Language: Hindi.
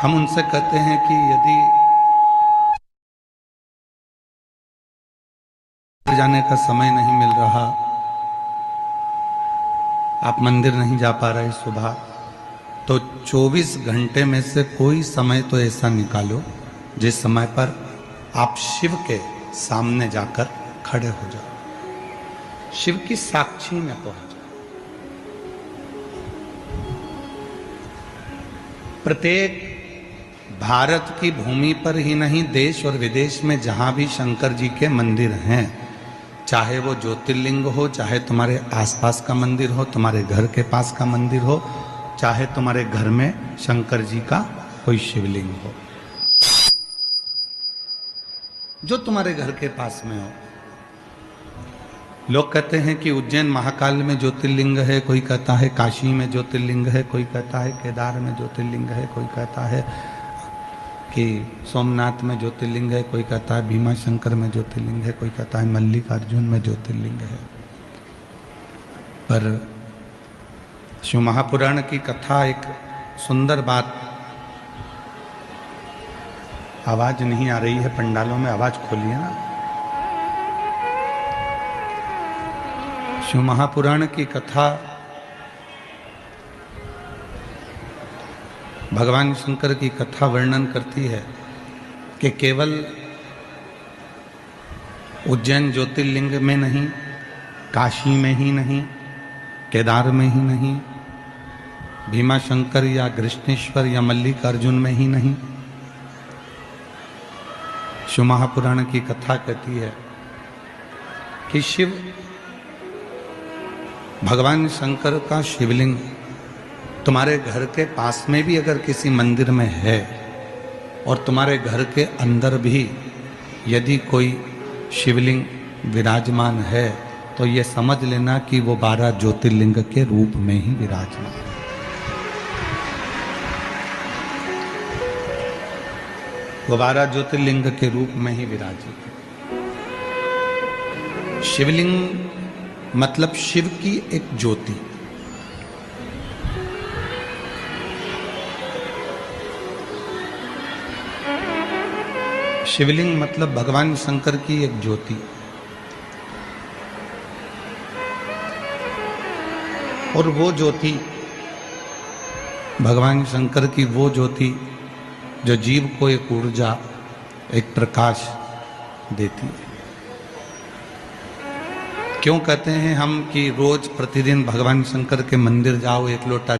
हम उनसे कहते हैं कि यदि जाने का समय नहीं मिल रहा, आप मंदिर नहीं जा पा रहे सुबह, तो 24 घंटे में से कोई समय तो ऐसा निकालो जिस समय पर आप शिव के सामने जाकर खड़े हो जाओ, शिव की साक्षी में पहुंच जाओ। प्रत्येक भारत की भूमि पर ही नहीं, देश और विदेश में जहां भी शंकर जी के मंदिर हैं, चाहे वो ज्योतिर्लिंग हो, चाहे तुम्हारे आसपास का मंदिर हो, तुम्हारे घर के पास का मंदिर हो, चाहे तुम्हारे घर में शंकर जी का कोई शिवलिंग हो, जो तुम्हारे घर के पास में हो। लोग कहते हैं कि उज्जैन महाकाल में ज्योतिर्लिंग है, कोई कहता है काशी में ज्योतिर्लिंग है, कोई कहता है केदार में ज्योतिर्लिंग है, कोई कहता है कि सोमनाथ में ज्योतिर्लिंग है, कोई कहता है भीमा शंकर में ज्योतिर्लिंग है, कोई कहता है मल्लिकार्जुन में ज्योतिर्लिंग है। पर शिव महापुराण की कथा एक सुंदर बात, आवाज नहीं आ रही है पंडालों में, आवाज खोलिए ना। शिव महापुराण की कथा भगवान शंकर की कथा वर्णन करती है कि केवल उज्जैन ज्योतिर्लिंग में नहीं, काशी में ही नहीं, केदार में ही नहीं, भीमा शंकर या कृष्णेश्वर या मल्लिकार्जुन में ही नहीं, शिव महापुराण की कथा कहती है कि शिव भगवान शंकर का शिवलिंग तुम्हारे घर के पास में भी अगर किसी मंदिर में है, और तुम्हारे घर के अंदर भी यदि कोई शिवलिंग विराजमान है, तो ये समझ लेना कि वो 12 ज्योतिर्लिंग के रूप में ही विराजमान है। वो 12 ज्योतिर्लिंग के रूप में ही विराजित है। शिवलिंग मतलब शिव की एक ज्योति। शिवलिंग मतलब भगवान शंकर की एक ज्योति। और वो ज्योति भगवान शंकर की वो ज्योति जो जीव को एक ऊर्जा, एक प्रकाश देती है। क्यों कहते हैं हम कि रोज प्रतिदिन भगवान शंकर के मंदिर जाओ, एक लोटा